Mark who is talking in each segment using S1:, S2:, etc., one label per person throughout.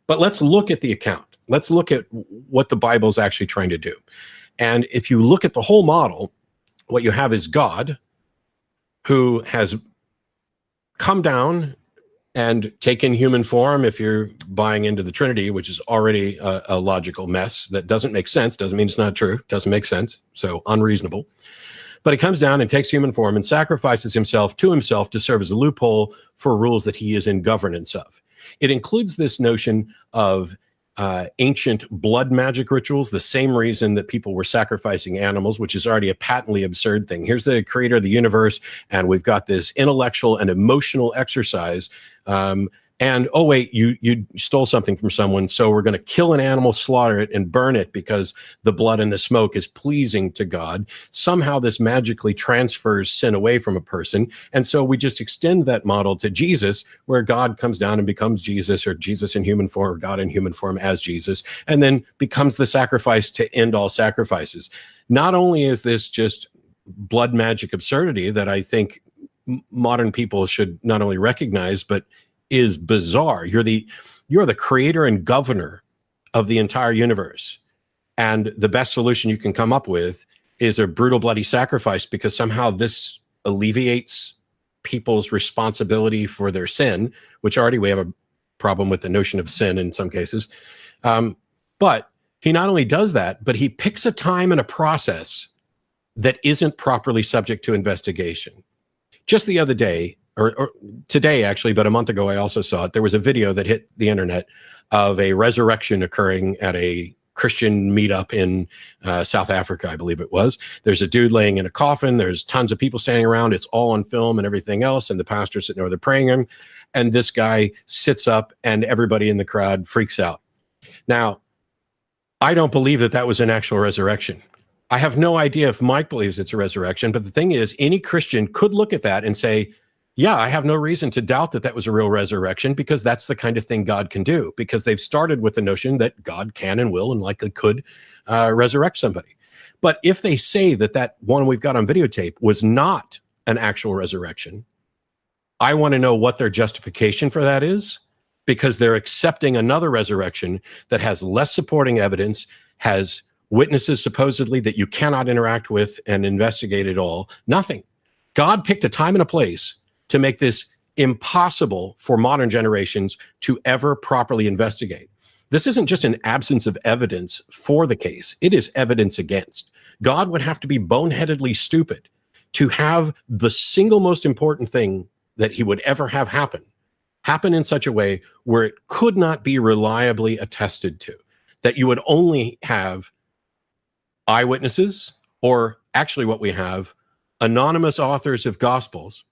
S1: But let's look at the account. Let's look at what the Bible is actually trying to do. And if you look at the whole model, what you have is God, who has come down and taken human form. If you're buying into the Trinity, which is already a logical mess that doesn't make sense, doesn't mean it's not true, doesn't make sense, so unreasonable. But he comes down and takes human form and sacrifices himself to serve as a loophole for rules that he is in governance of. It includes this notion of ancient blood magic rituals, the same reason that people were sacrificing animals, which is already a patently absurd thing. Here's the creator of the universe, and we've got this intellectual and emotional exercise. And oh wait, you stole something from someone, so we're going to kill an animal, slaughter it, and burn it because the blood and the smoke is pleasing to God. Somehow this magically transfers sin away from a person, and so we just extend that model to Jesus, where God comes down and becomes Jesus, or Jesus in human form, or God in human form as Jesus, and then becomes the sacrifice to end all sacrifices. Not only is this just blood magic absurdity that I think modern people should not only recognize, but is bizarre. You're the creator and governor of the entire universe, and the best solution you can come up with is a brutal bloody sacrifice, because somehow this alleviates people's responsibility for their sin, which already we have a problem with the notion of sin in some cases. But he not only does that, but he picks a time and a process that isn't properly subject to investigation. Just the other day, or today actually, but a month ago I also saw it, there was a video that hit the internet of a resurrection occurring at a Christian meetup in South Africa, I believe it was. There's a dude laying in a coffin, there's tons of people standing around, it's all on film and everything else, and the pastor's sitting there, they're praying him, and this guy sits up and everybody in the crowd freaks out. Now, I don't believe that that was an actual resurrection. I have no idea if Mike believes it's a resurrection, but the thing is, any Christian could look at that and say, yeah, I have no reason to doubt that that was a real resurrection, because that's the kind of thing God can do, because they've started with the notion that God can and will and likely could resurrect somebody. But if they say that that one we've got on videotape was not an actual resurrection, I want to know what their justification for that is, because they're accepting another resurrection that has less supporting evidence, has witnesses supposedly that you cannot interact with and investigate at all. Nothing. God picked a time and a place to make this impossible for modern generations to ever properly investigate. This isn't just an absence of evidence for the case, it is evidence against. God would have to be boneheadedly stupid to have the single most important thing that he would ever have happen in such a way where it could not be reliably attested to, that you would only have eyewitnesses, or actually what we have, anonymous authors of gospels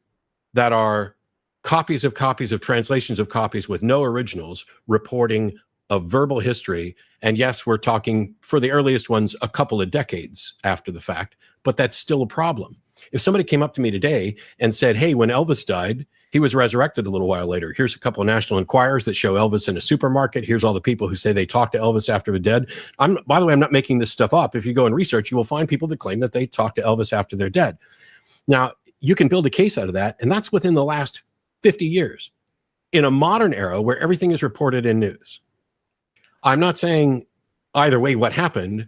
S1: that are copies of translations of copies with no originals, reporting a verbal history. And yes, we're talking, for the earliest ones, a couple of decades after the fact, but that's still a problem. If somebody came up to me today and said, hey, when Elvis died, he was resurrected a little while later. Here's a couple of National Enquirers that show Elvis in a supermarket. Here's all the people who say they talked to Elvis after the dead. By the way, I'm not making this stuff up. If you go and research, you will find people that claim that they talked to Elvis after they're dead. Now, you can build a case out of that, and that's within the last 50 years in a modern era where everything is reported in news. I'm not saying either way what happened,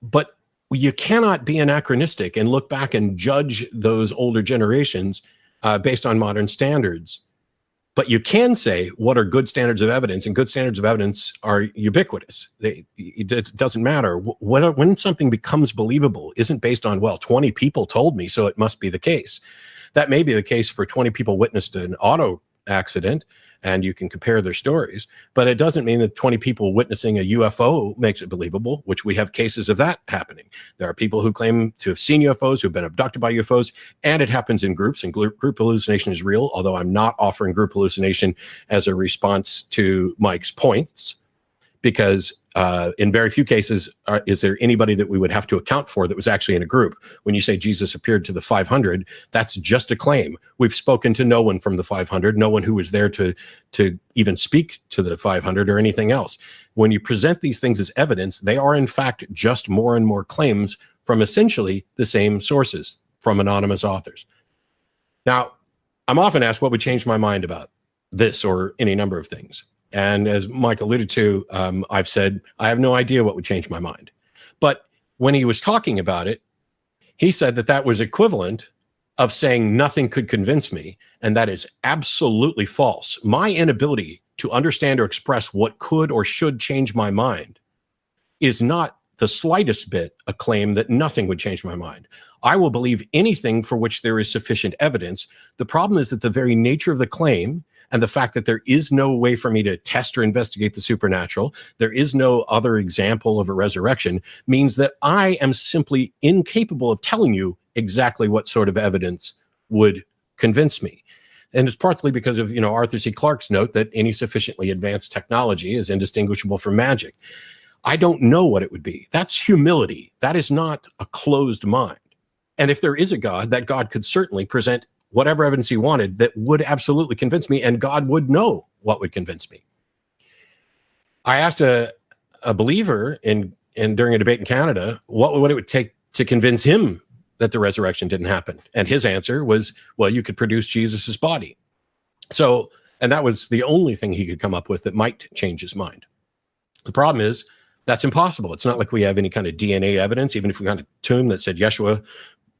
S1: but you cannot be anachronistic and look back and judge those older generations based on modern standards. But you can say what are good standards of evidence, and good standards of evidence are ubiquitous. It doesn't matter. When something becomes believable isn't based on, well, 20 people told me, so it must be the case. That may be the case for 20 people witnessed an auto accident, and you can compare their stories, but it doesn't mean that 20 people witnessing a UFO makes it believable, which we have cases of that happening. There are people who claim to have seen UFOs, who've been abducted by UFOs, and it happens in groups, and group hallucination is real, although I'm not offering group hallucination as a response to Mike's points, because in very few cases is there anybody that we would have to account for that was actually in a group. When you say Jesus appeared to the 500, that's just a claim. We've spoken to no one from the 500, no one who was there to even speak to the 500 or anything else. When you present these things as evidence, they are in fact just more and more claims from essentially the same sources, from anonymous authors. Now, I'm often asked what would change my mind about this or any number of things. And as Mike alluded to, I've said, I have no idea what would change my mind. But when he was talking about it, he said that that was equivalent of saying nothing could convince me. And that is absolutely false. My inability to understand or express what could or should change my mind is not the slightest bit a claim that nothing would change my mind. I will believe anything for which there is sufficient evidence. The problem is that the very nature of the claim and the fact that there is no way for me to test or investigate the supernatural, there is no other example of a resurrection, means that I am simply incapable of telling you exactly what sort of evidence would convince me. And it's partly because of, Arthur C. Clarke's note that any sufficiently advanced technology is indistinguishable from magic. I don't know what it would be. That's humility. That is not a closed mind. And if there is a God, that God could certainly present whatever evidence he wanted that would absolutely convince me, and God would know what would convince me. I asked a believer during a debate in Canada what it would take to convince him that the resurrection didn't happen. And his answer was, well, you could produce Jesus's body. And that was the only thing he could come up with that might change his mind. The problem is that's impossible. It's not like we have any kind of DNA evidence, even if we found a tomb that said Yeshua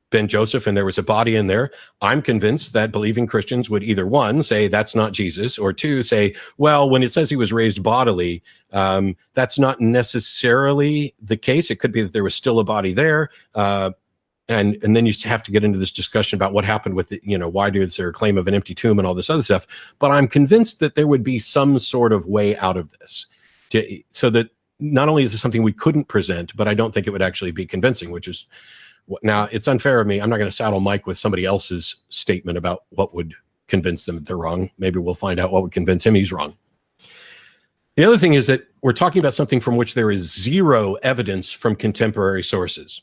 S1: ben Joseph and there was a body in there. I'm convinced that believing Christians would either, one, say that's not Jesus, or two, say, well, when it says he was raised bodily, that's not necessarily the case. It could be that there was still a body there. And then you have to get into this discussion about what happened with the, why is there a claim of an empty tomb and all this other stuff. But I'm convinced that there would be some sort of way out of this, so that not only is it something we couldn't present, but I don't think it would actually be convincing, which is, now it's unfair of me. I'm not going to saddle Mike with somebody else's statement about what would convince them that they're wrong. Maybe we'll find out what would convince him he's wrong. The other thing is that we're talking about something from which there is zero evidence from contemporary sources.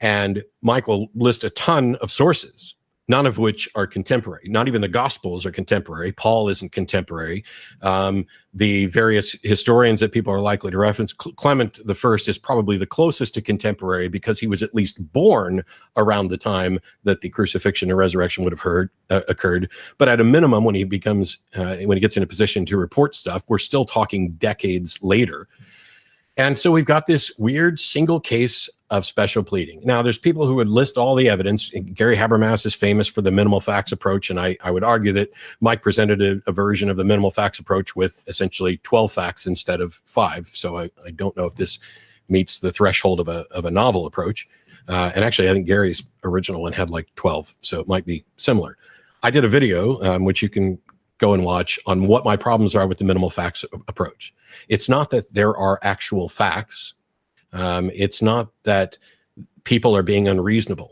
S1: And Mike will list a ton of sources, none of which are contemporary. Not even the Gospels are contemporary. Paul isn't contemporary. The various historians that people are likely to reference, Clement I is probably the closest to contemporary because he was at least born around the time that the crucifixion and resurrection would have occurred. But at a minimum, when he gets in a position to report stuff, we're still talking decades later. And so we've got this weird single case of special pleading. Now, there's people who would list all the evidence. Gary Habermas is famous for the minimal facts approach, and I would argue that Mike presented a version of the minimal facts approach with essentially 12 facts instead of 5. So I don't know if this meets the threshold of a novel approach. And actually, I think Gary's original one had like 12, so it might be similar. I did a video, which you can go and watch, on what my problems are with the minimal facts approach. It's not that there are actual facts. It's not that people are being unreasonable.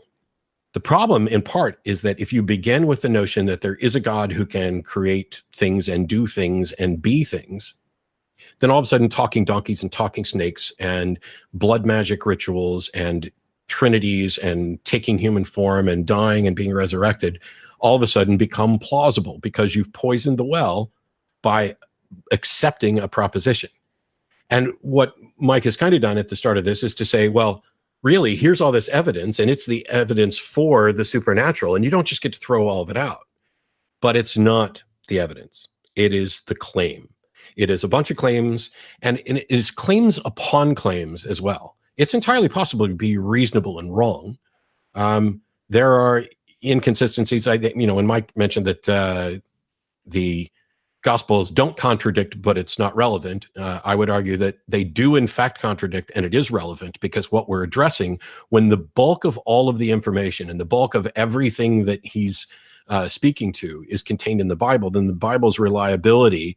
S1: The problem, in part, is that if you begin with the notion that there is a God who can create things and do things and be things, then all of a sudden talking donkeys and talking snakes and blood magic rituals and trinities and taking human form and dying and being resurrected all of a sudden become plausible because you've poisoned the well by accepting a proposition. And what Mike has kind of done at the start of this is to say, well, really, here's all this evidence, and it's the evidence for the supernatural, and you don't just get to throw all of it out. But it's not the evidence. It is the claim. It is a bunch of claims, and it is claims upon claims as well. It's entirely possible to be reasonable and wrong. There are inconsistencies. I think, when Mike mentioned that the Gospels don't contradict, but it's not relevant, I would argue that they do in fact contradict, and it is relevant, because what we're addressing, when the bulk of all of the information and the bulk of everything that he's speaking to is contained in the Bible, then the Bible's reliability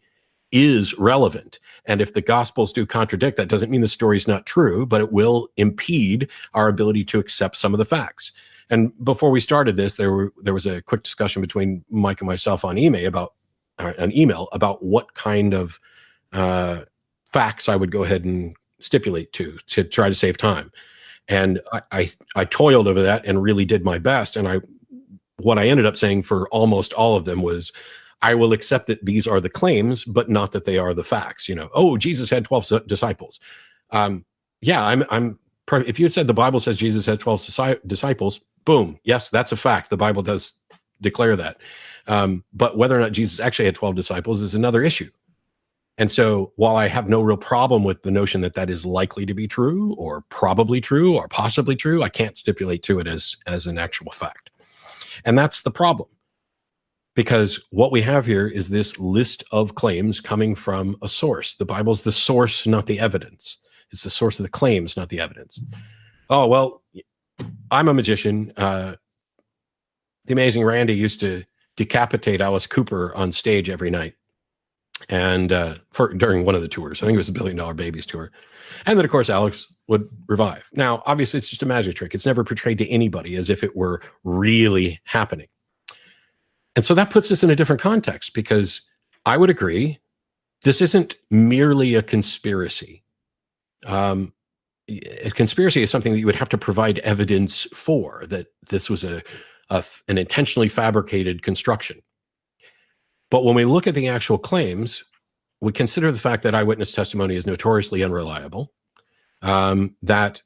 S1: is relevant. And if the Gospels do contradict, that doesn't mean the story's not true, but it will impede our ability to accept some of the facts. And before we started this, there was a quick discussion between Mike and myself on email about what kind of facts I would go ahead and stipulate to try to save time. And I toiled over that and really did my best. And what I ended up saying for almost all of them was, I will accept that these are the claims, but not that they are the facts. Oh, Jesus had 12 disciples. Yeah, if you had said the Bible says Jesus had 12 disciples, boom, yes, that's a fact. The Bible does declare that. But whether or not Jesus actually had 12 disciples is another issue. And so while I have no real problem with the notion that that is likely to be true or probably true or possibly true, I can't stipulate to it as an actual fact. And that's the problem. Because what we have here is this list of claims coming from a source. The Bible's the source, not the evidence. It's the source of the claims, not the evidence. Oh, well, I'm a magician. The amazing Randy used to decapitate Alice Cooper on stage every night. And during one of the tours, I think it was the $1 Billion Babies tour. And then, of course, Alex would revive. Now, obviously, it's just a magic trick. It's never portrayed to anybody as if it were really happening. And so that puts us in a different context, because I would agree this isn't merely a conspiracy. A conspiracy is something that you would have to provide evidence for, that this was an intentionally fabricated construction. But when we look at the actual claims, we consider the fact that eyewitness testimony is notoriously unreliable, that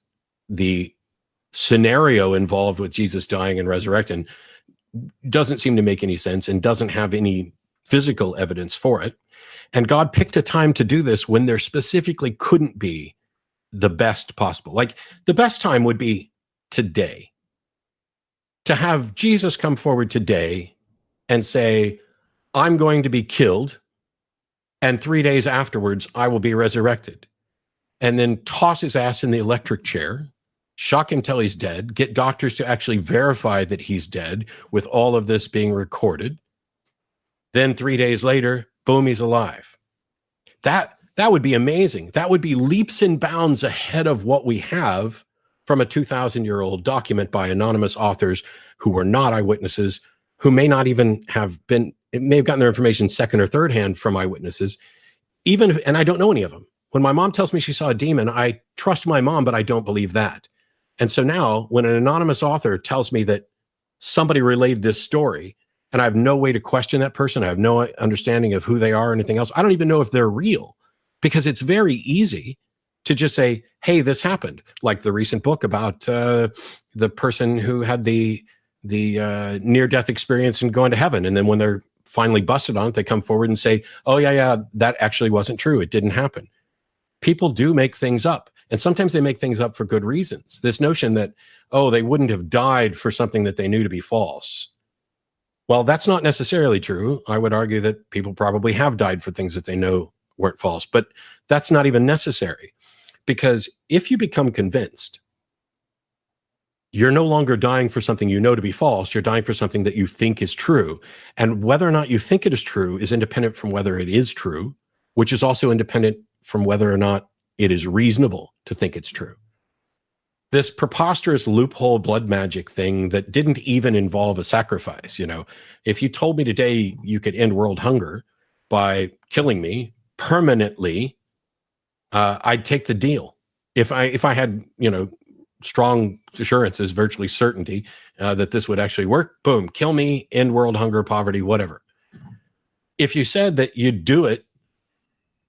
S1: the scenario involved with Jesus dying and resurrecting doesn't seem to make any sense and doesn't have any physical evidence for it. And God picked a time to do this when there specifically couldn't be the best possible. Like, the best time would be today. To have Jesus come forward today and say, I'm going to be killed, and 3 days afterwards, I will be resurrected. And then toss his ass in the electric chair, shock him till he's dead, get doctors to actually verify that he's dead with all of this being recorded. Then 3 days later, boom, he's alive. That would be amazing. That would be leaps and bounds ahead of what we have from a 2,000-year-old document by anonymous authors who were not eyewitnesses, who may not even have been, it may have gotten their information second or third hand from eyewitnesses, and I don't know any of them. When my mom tells me she saw a demon, I trust my mom, but I don't believe that. And so now when an anonymous author tells me that somebody relayed this story, and I have no way to question that person, I have no understanding of who they are or anything else, I don't even know if they're real, because it's very easy to just say, hey, this happened. Like the recent book about the person who had the near-death experience and going to heaven. And then when they're finally busted on it, they come forward and say, oh, yeah, that actually wasn't true. It didn't happen. People do make things up. And sometimes they make things up for good reasons. This notion that, oh, they wouldn't have died for something that they knew to be false. Well, that's not necessarily true. I would argue that people probably have died for things that they know weren't false, but that's not even necessary. Because if you become convinced, you're no longer dying for something you know to be false, you're dying for something that you think is true. And whether or not you think it is true is independent from whether it is true, which is also independent from whether or not it is reasonable to think it's true. This preposterous loophole blood magic thing that didn't even involve a sacrifice. You know, if you told me today you could end world hunger by killing me permanently, I'd take the deal. If I had, strong assurances, virtually certainty that this would actually work, boom, kill me, end world hunger, poverty, whatever. If you said that you'd do it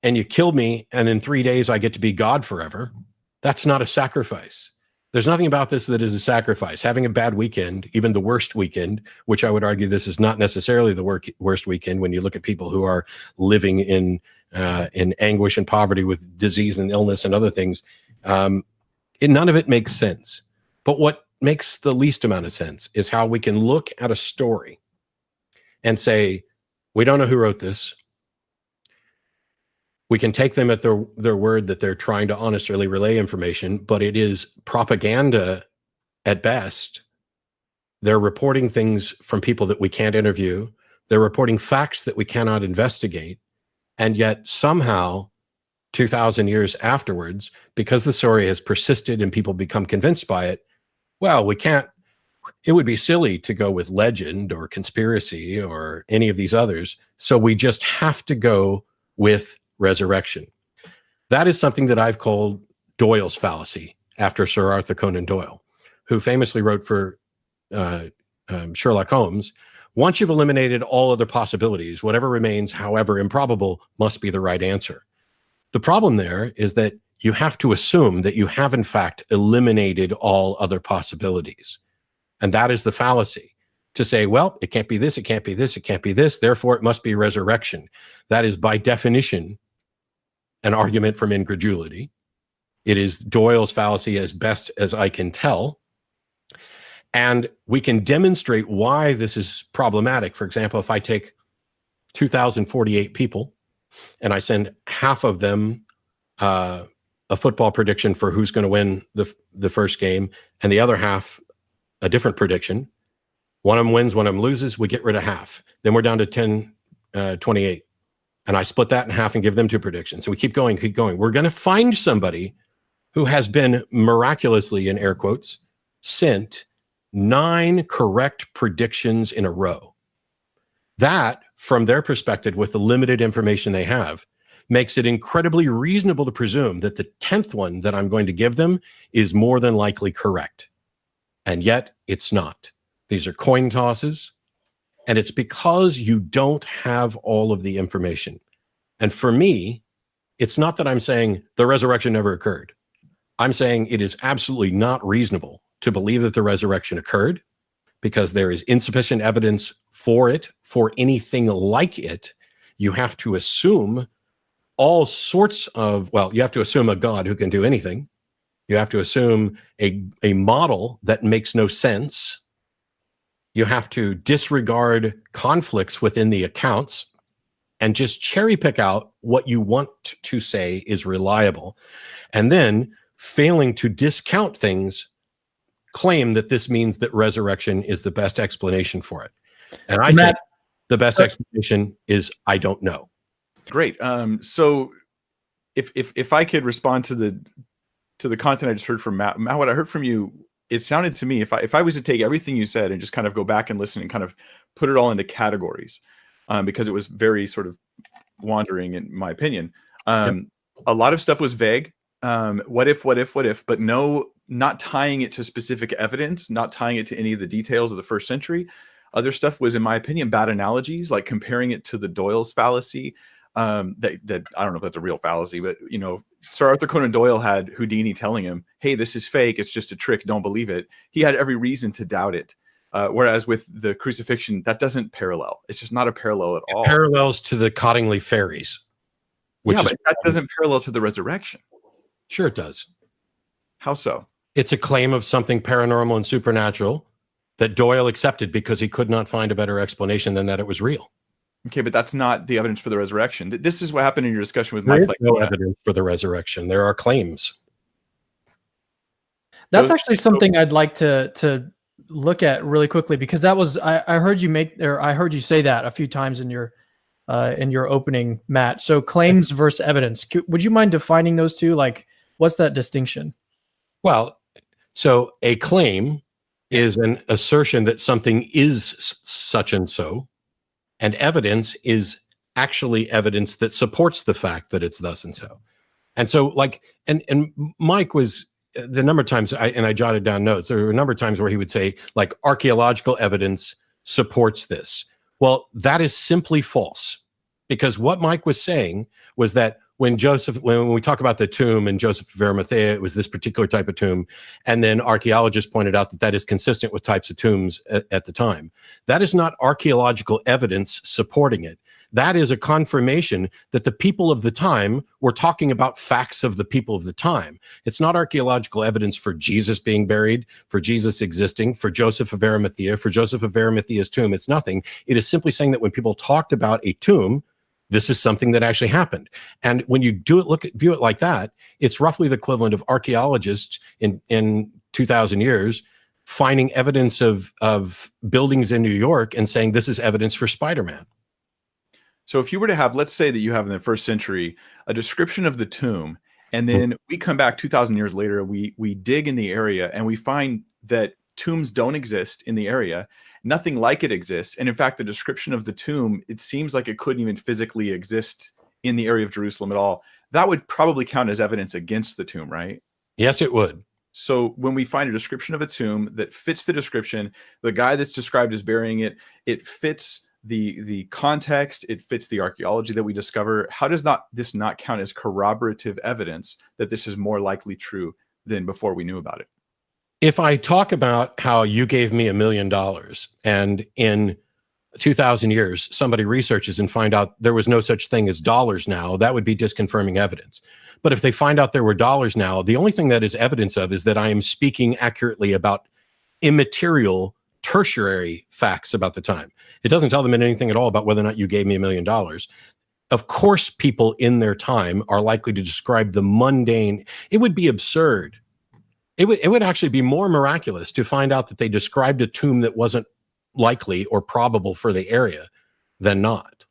S1: and you killed me and in 3 days I get to be God forever, that's not a sacrifice. There's nothing about this that is a sacrifice. Having a bad weekend, even the worst weekend, which I would argue this is not necessarily the worst weekend when you look at people who are living in anguish and poverty with disease and illness and other things, none of it makes sense. But what makes the least amount of sense is how we can look at a story and say, we don't know who wrote this. We can take them at their word that they're trying to honestly relay information, but it is propaganda at best. They're reporting things from people that we can't interview. They're reporting facts that we cannot investigate. And yet somehow, 2,000 years afterwards, because the story has persisted and people become convinced by it, well, it would be silly to go with legend or conspiracy or any of these others. So we just have to go with resurrection. That is something that I've called Doyle's fallacy, after Sir Arthur Conan Doyle, who famously wrote for Sherlock Holmes. Once you've eliminated all other possibilities, whatever remains, however improbable, must be the right answer. The problem there is that you have to assume that you have, in fact, eliminated all other possibilities. And that is the fallacy. To say, well, it can't be this, it can't be this, it can't be this, therefore it must be resurrection. That is, by definition, an argument from incredulity. It is Doyle's fallacy as best as I can tell. And we can demonstrate why this is problematic. For example, if I take 2,048 people and I send half of them a football prediction for who's going to win the first game, and the other half a different prediction, one of them wins, one of them loses, we get rid of half. Then we're down to 28. And I split that in half and give them two predictions. So we keep going. We're going to find somebody who has been miraculously, in air quotes, sent 9 correct predictions in a row. That, from their perspective, with the limited information they have, makes it incredibly reasonable to presume that the 10th one that I'm going to give them is more than likely correct. And yet it's not. These are coin tosses. And it's because you don't have all of the information. And for me, it's not that I'm saying the resurrection never occurred. I'm saying it is absolutely not reasonable to believe that the resurrection occurred because there is insufficient evidence for it, for anything like it. You have to assume all sorts of, well, you have to assume a God who can do anything. You have to assume a model that makes no sense. You have to disregard conflicts within the accounts and just cherry pick out what you want to say is reliable. And then, failing to discount things, claim that this means that resurrection is the best explanation for it. And I think the best explanation is I don't know.
S2: Great. So if I could respond to the content I just heard from Matt, what I heard from you, it sounded to me, if I was to take everything you said and just kind of go back and listen and kind of put it all into categories, because it was very sort of wandering in my opinion. A lot of stuff was vague. What if, but not tying it to specific evidence, not tying it to any of the details of the first century. Other stuff was, in my opinion, bad analogies, like comparing it to the Doyle's fallacy. That I don't know if that's a real fallacy, but Sir Arthur Conan Doyle had Houdini telling him, "Hey, this is fake. It's just a trick. Don't believe it." He had every reason to doubt it. Whereas with the crucifixion, that doesn't parallel. It's just not a parallel at all.
S1: It parallels to the Cottingley fairies,
S2: but that doesn't parallel to the resurrection.
S1: Sure, it does.
S2: How so?
S1: It's a claim of something paranormal and supernatural that Doyle accepted because he could not find a better explanation than that it was real.
S2: Okay, but that's not the evidence for the resurrection. This is what happened in your discussion with
S1: Mike.
S2: There
S1: is no evidence for the resurrection. There are claims.
S3: That's actually something I'd like to look at really quickly, because that was I heard you say that a few times in your opening, Matt. So claims versus evidence. Would you mind defining those two? Like, what's that distinction?
S1: Well, so a claim is an assertion that something is such and so. And evidence is actually evidence that supports the fact that it's thus and so. And so, like, and Mike was, the number of times, I jotted down notes, there were a number of times where he would say, like, archaeological evidence supports this. Well, that is simply false. Because what Mike was saying was that when we talk about the tomb and Joseph of Arimathea, it was this particular type of tomb. And then archaeologists pointed out that that is consistent with types of tombs at the time. That is not archaeological evidence supporting it. That is a confirmation that the people of the time were talking about facts of the people of the time. It's not archaeological evidence for Jesus being buried, for Jesus existing, for Joseph of Arimathea, for Joseph of Arimathea's tomb. It's nothing. It is simply saying that when people talked about a tomb, this is something that actually happened. And when you view it like that, it's roughly the equivalent of archaeologists in 2,000 years finding evidence of buildings in New York and saying this is evidence for Spider-Man.
S2: So if you were to have, let's say that you have in the first century a description of the tomb, and then we come back 2,000 years later, we dig in the area and we find that tombs don't exist in the area. Nothing like it exists. And in fact, the description of the tomb, it seems like it couldn't even physically exist in the area of Jerusalem at all. That would probably count as evidence against the tomb, right?
S1: Yes, it would.
S2: So when we find a description of a tomb that fits the description, the guy that's described as burying it, it fits the context, it fits the archaeology that we discover. How does this not count as corroborative evidence that this is more likely true than before we knew about it?
S1: If I talk about how you gave me $1 million and in 2,000 years, somebody researches and find out there was no such thing as dollars now, that would be disconfirming evidence. But if they find out there were dollars now, the only thing that is evidence of is that I am speaking accurately about immaterial tertiary facts about the time. It doesn't tell them anything at all about whether or not you gave me $1 million. Of course, people in their time are likely to describe the mundane. It would be absurd. It would actually be more miraculous to find out that they described a tomb that wasn't likely or probable for the area than not.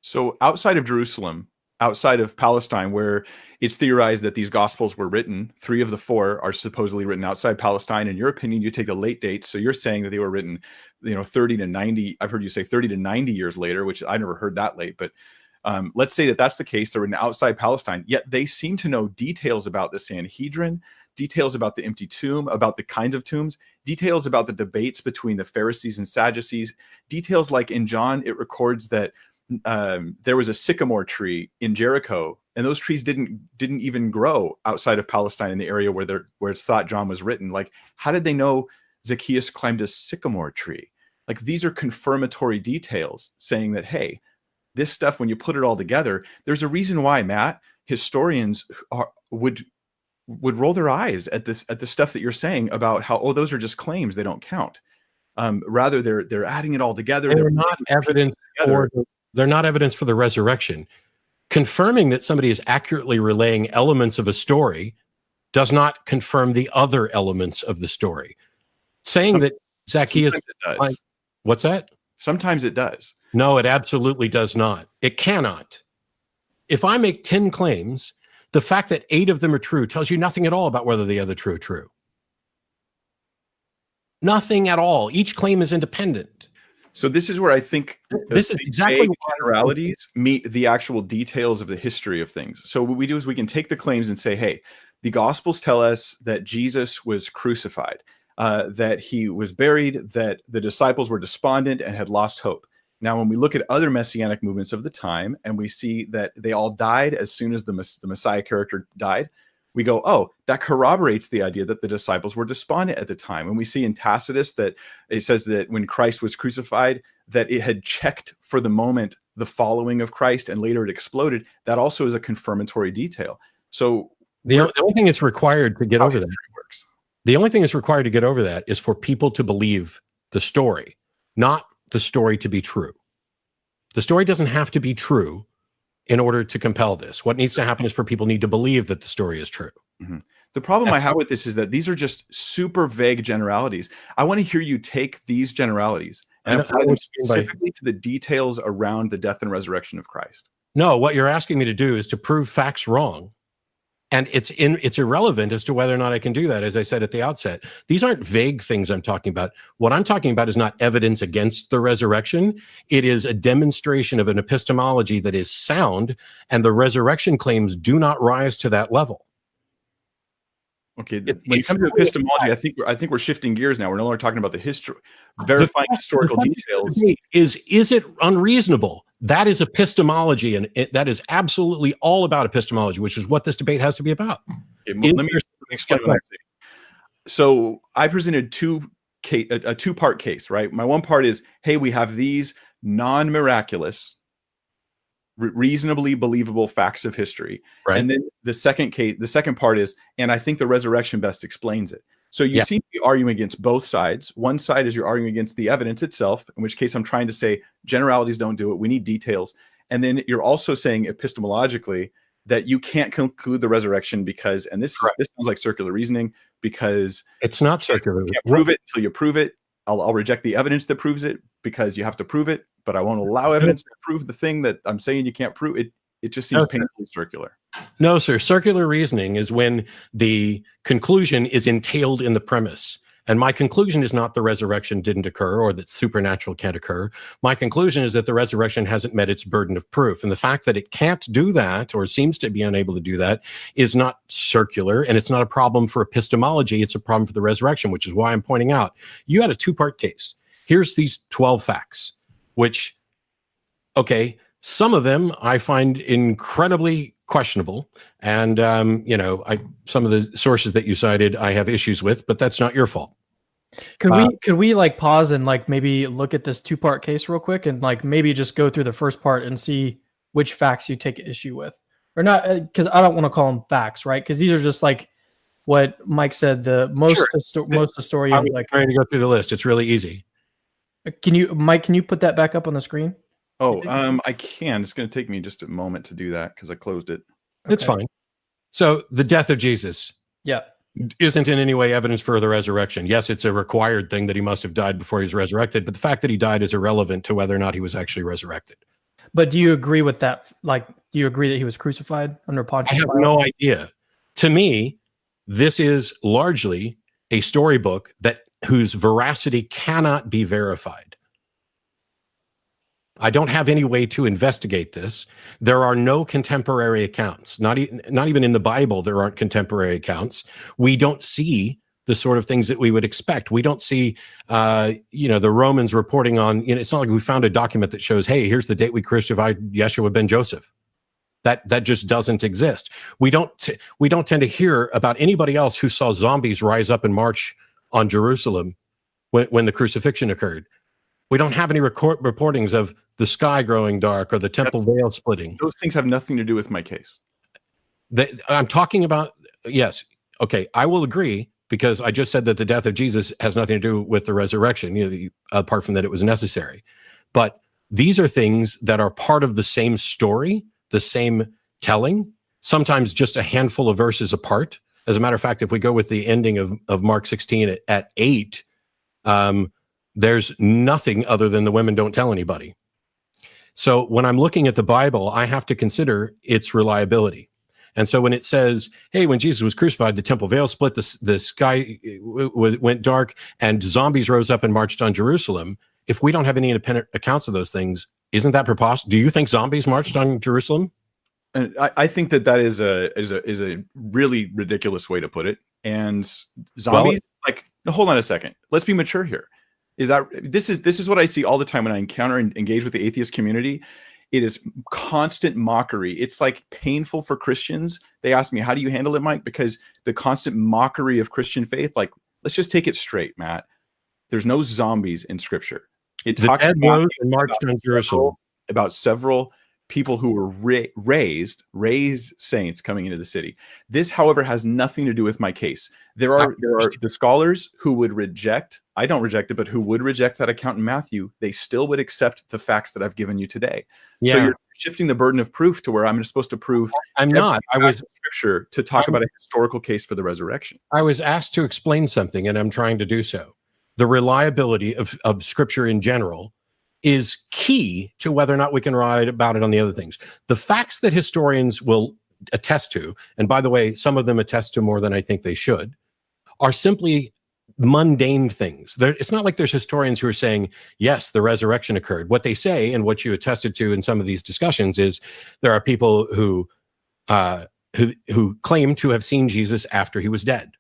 S2: So outside of Jerusalem, outside of Palestine, where it's theorized that these gospels were written, 3 of the 4 are supposedly written outside Palestine. In your opinion, you take the late dates. So you're saying that they were written, 30 to 90. I've heard you say 30 to 90 years later, which I never heard that late. But let's say that that's the case. They're written outside Palestine, yet they seem to know details about the Sanhedrin, details about the empty tomb, about the kinds of tombs, details about the debates between the Pharisees and Sadducees, details like in John, it records that there was a sycamore tree in Jericho, and those trees didn't even grow outside of Palestine in the area where it's thought John was written. Like, how did they know Zacchaeus climbed a sycamore tree? Like, these are confirmatory details saying that, hey, this stuff, when you put it all together, there's a reason why, Matt, historians would roll their eyes at the stuff that you're saying about how, oh, those are just claims, they don't count. Rather, they're adding it all together.
S1: They're not evidence they're not evidence for the resurrection. Confirming that somebody is accurately relaying elements of a story does not confirm the other elements of the story. Saying that Zacchaeus, what's that?
S2: Sometimes it does.
S1: No, it absolutely does not. It cannot. If I make 10 claims, the fact that 8 of them are true tells you nothing at all about whether the other two are true. Nothing at all. Each claim is independent.
S2: So this is where I think
S1: this is exactly what
S2: generalities meet the actual details of the history of things. So what we do is we can take the claims and say, hey, the Gospels tell us that Jesus was crucified, that he was buried, that the disciples were despondent and had lost hope. Now, when we look at other messianic movements of the time and we see that they all died as soon as the Messiah character died, we go, oh, that corroborates the idea that the disciples were despondent at the time. And we see in Tacitus that it says that when Christ was crucified, that it had checked for the moment the following of Christ and later it exploded. That also is a confirmatory detail. So
S1: the only thing that's required to get over that works. The only thing that's required to get over that is for people to believe the story, not the story to be true. The story doesn't have to be true in order to compel this. What needs to happen is for people need to believe that the story is true.
S2: Mm-hmm. The problem I have with this is that these are just super vague generalities. I want to hear you take these generalities and apply them specifically to the details around the death and resurrection of Christ.
S1: No, what you're asking me to do is to prove facts wrong. And it's irrelevant as to whether or not I can do that, as I said at the outset. These aren't vague things I'm talking about. What I'm talking about is not evidence against the resurrection. It is a demonstration of an epistemology that is sound, and the resurrection claims do not rise to that level.
S2: Okay, when it comes to epistemology, I think we're shifting gears now. We're no longer talking about the history, verifying historical details.
S1: Is it unreasonable? That is epistemology, and that is absolutely all about epistemology, which is what this debate has to be about.
S2: Okay, let me explain what I'm saying. So I presented a two-part case, right? My one part is, hey, we have these non-miraculous, reasonably believable facts of history. Right. And then the second part is, and I think the resurrection best explains it. So you seem to be arguing against both sides. One side is you're arguing against the evidence itself, in which case I'm trying to say generalities don't do it. We need details. And then you're also saying epistemologically that you can't conclude the resurrection because, and this sounds like circular reasoning, because
S1: it's not circular.
S2: You can't prove it until you prove it. I'll reject the evidence that proves it because you have to prove it, but I won't allow evidence to prove the thing that I'm saying you can't prove. It just seems painfully circular.
S1: No, sir. Circular reasoning is when the conclusion is entailed in the premise. And my conclusion is not the resurrection didn't occur or that supernatural can't occur. My conclusion is that the resurrection hasn't met its burden of proof. And the fact that it can't do that or seems to be unable to do that is not circular. And it's not a problem for epistemology. It's a problem for the resurrection, which is why I'm pointing out you had a two-part case. Here's these 12 facts, which, okay, some of them I find incredibly questionable. And, some of the sources that you cited, I have issues with, but that's not your fault.
S3: Could we like pause and like maybe look at this two-part case real quick and like maybe just go through the first part and see which facts you take issue with, or not? Because I don't want to call them facts, right? Because these are just like what Mike said. The most most historians like
S1: trying to go through the list. It's really easy.
S3: Can you, Mike? Can you put that back up on the screen?
S2: Oh, I can. It's going to take me just a moment to do that because I closed it.
S1: It's fine. So the death of Jesus, isn't in any way evidence for the resurrection. Yes, it's a required thing that he must have died before he was resurrected, but the fact that he died is irrelevant to whether or not he was actually resurrected.
S3: But do you agree with that? Like, do you agree that he was crucified under Pontius Pilate?
S1: I have no idea. To me, this is largely a storybook whose veracity cannot be verified. I don't have any way to investigate this. There are no contemporary accounts. Not even in the Bible, there aren't contemporary accounts. We don't see the sort of things that we would expect. We don't see, the Romans reporting on, it's not like we found a document that shows, hey, here's the date we crucified Yeshua ben Joseph. That just doesn't exist. We don't tend to hear about anybody else who saw zombies rise up and march on Jerusalem when the crucifixion occurred. We don't have any reportings of the sky growing dark or the temple veil splitting.
S2: Those things have nothing to do with my case.
S1: I'm talking about, yes. Okay, I will agree, because I just said that the death of Jesus has nothing to do with the resurrection, apart from that it was necessary. But these are things that are part of the same story, the same telling, sometimes just a handful of verses apart. As a matter of fact, if we go with the ending of Mark 16 at 8, there's nothing other than the women don't tell anybody. So when I'm looking at the Bible, I have to consider its reliability. And so when it says, hey, when Jesus was crucified, the temple veil split, the sky went dark, and zombies rose up and marched on Jerusalem, if we don't have any independent accounts of those things, isn't that preposterous? Do you think zombies marched on Jerusalem?
S2: And I think that is a really ridiculous way to put it. And zombies, hold on a second. Let's be mature here. This is what I see all the time when I encounter and engage with the atheist community. It is constant mockery. It's like painful for Christians. They ask me, how do you handle it, Mike? Because the constant mockery of Christian faith, let's just take it straight, Matt. There's no zombies in Scripture. It talks about several people who were raised saints coming into the city. This, however, has nothing to do with my case. There are the scholars who would reject, I don't reject it, but who would reject that account in Matthew. They still would accept the facts that I've given you today. Yeah. So you're shifting the burden of proof to where I'm supposed to prove.
S1: I'm not. I was
S2: Scripture to talk about a historical case for the resurrection.
S1: I was asked to explain something, and I'm trying to do so. The reliability of Scripture in general is key to whether or not we can write about it on the other things. The facts that historians will attest to, and by the way, some of them attest to more than I think they should, are simply mundane things. It's not like there's historians who are saying, yes, the resurrection occurred. What they say, and what you attested to in some of these discussions, is there are people who claim to have seen Jesus after he was dead.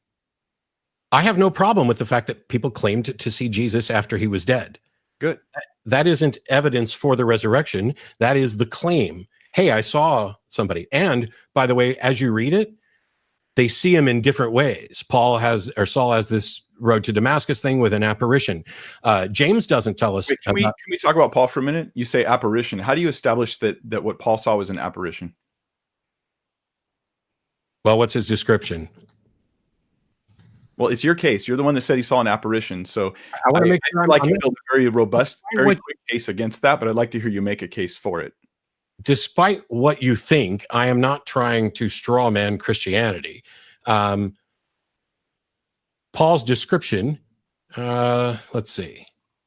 S1: I have no problem with the fact that people claimed to see Jesus after he was dead.
S2: Good.
S1: That isn't evidence for the resurrection. That is the claim. Hey, I saw somebody. And by the way, as you read it, they see him in different ways. Saul has this road to Damascus thing with an apparition. James doesn't tell us.
S2: Wait, can we talk about Paul for a minute? You say apparition. How do you establish that what Paul saw was an apparition?
S1: Well, what's his description?
S2: Well, it's your case. You're the one that said he saw an apparition. So
S1: I want to make sure
S2: you build a very robust, very quick case against that, but I'd like to hear you make a case for it.
S1: Despite what you think, I am not trying to straw man Christianity. Paul's description, let's see.